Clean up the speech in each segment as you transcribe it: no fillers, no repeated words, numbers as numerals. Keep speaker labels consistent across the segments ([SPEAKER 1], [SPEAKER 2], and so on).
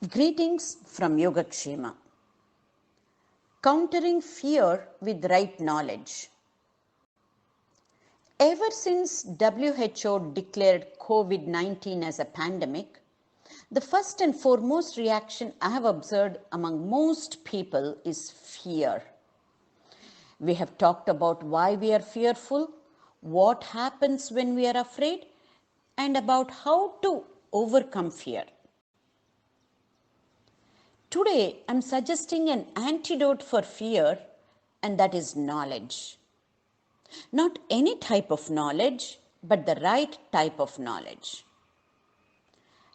[SPEAKER 1] Greetings from YogaKshema. Countering fear with right knowledge. Ever since WHO declared COVID-19 as a pandemic, the first and foremost reaction I have observed among most people is fear. We have talked about why we are fearful, what happens when we are afraid, and about how to overcome fear. Today, I'm suggesting an antidote for fear, and that is knowledge. Not any type of knowledge, but the right type of knowledge.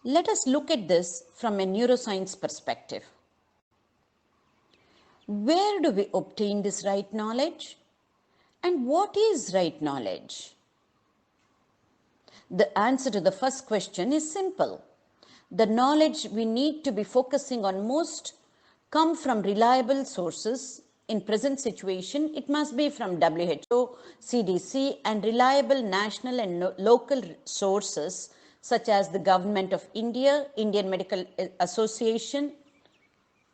[SPEAKER 1] Let us look at this from a neuroscience perspective. Where do we obtain this right knowledge? And what is right knowledge? The answer to the first question is simple. The knowledge we need to be focusing on most come from reliable sources. In present situation, it must be from WHO, CDC, and reliable national and local sources such as the Government of India, Indian Medical Association,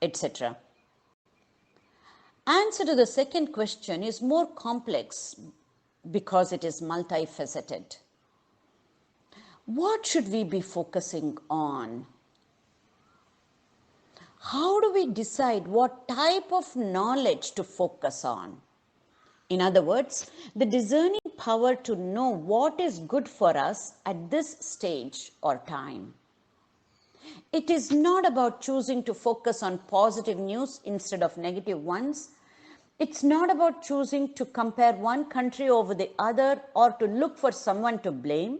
[SPEAKER 1] etc. Answer to the second question is more complex because it is multifaceted. What should we be focusing on? How do we decide what type of knowledge to focus on? In other words, the discerning power to know what is good for us at this stage or time. It is not about choosing to focus on positive news instead of negative ones. It's not about choosing to compare one country over the other or to look for someone to blame.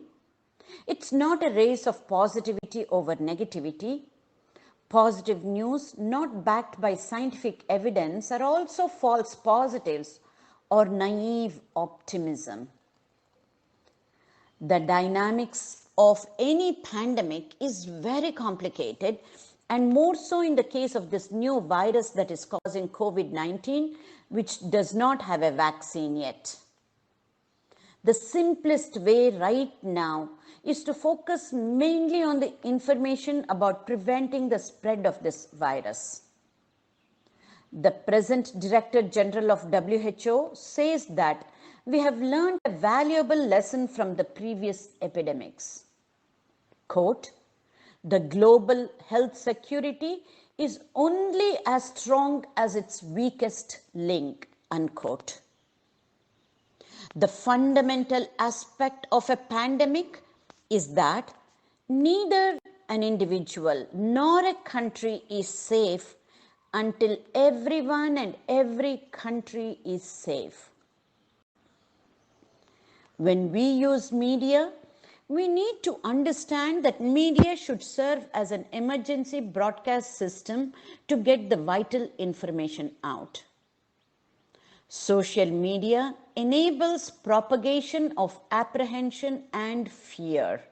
[SPEAKER 1] It's not a race of positivity over negativity. Positive news not backed by scientific evidence are also false positives or naive optimism. The dynamics of any pandemic is very complicated, and more so in the case of this new virus that is causing COVID-19, which does not have a vaccine yet. The simplest way right now is to focus mainly on the information about preventing the spread of this virus. The present Director General of WHO says that we have learned a valuable lesson from the previous epidemics. Quote, "The global health security is only as strong as its weakest link," unquote. The fundamental aspect of a pandemic is that neither an individual nor a country is safe until everyone and every country is safe. When we use media, we need to understand that media should serve as an emergency broadcast system to get the vital information out. Social media enables propagation of apprehension and fear.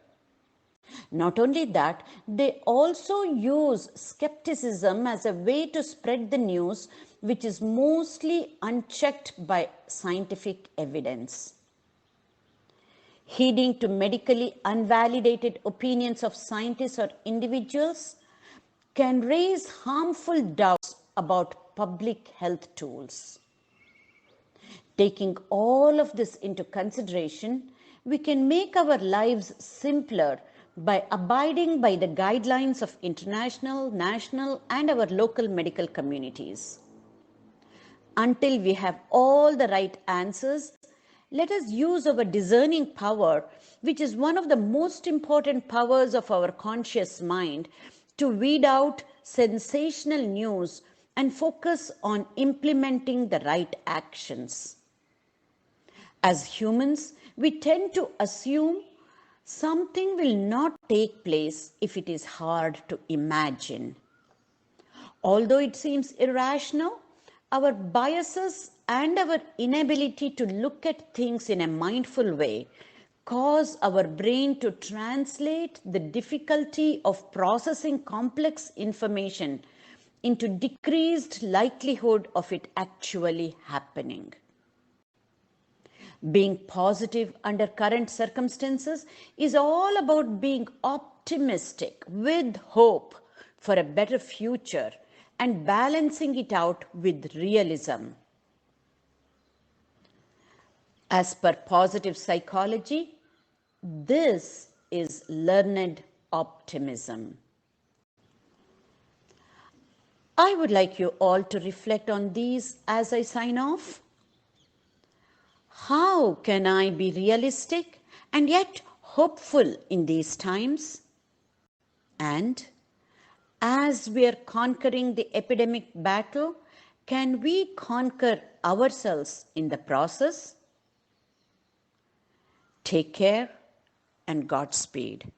[SPEAKER 1] Not only that, they also use skepticism as a way to spread the news, which is mostly unchecked by scientific evidence. Heeding to medically unvalidated opinions of scientists or individuals can raise harmful doubts about public health tools. Taking all of this into consideration, we can make our lives simpler by abiding by the guidelines of international, national, and our local medical communities. Until we have all the right answers, let us use our discerning power, which is one of the most important powers of our conscious mind, to weed out sensational news and focus on implementing the right actions. As humans, we tend to assume something will not take place if it is hard to imagine. Although it seems irrational, our biases and our inability to look at things in a mindful way cause our brain to translate the difficulty of processing complex information into decreased likelihood of it actually happening. Being positive under current circumstances is all about being optimistic with hope for a better future and balancing it out with realism. As per positive psychology, this is learned optimism. I would like you all to reflect on these as I sign off. How can I be realistic and yet hopeful in these times? And as we are conquering the epidemic battle, can we conquer ourselves in the process? Take care and Godspeed.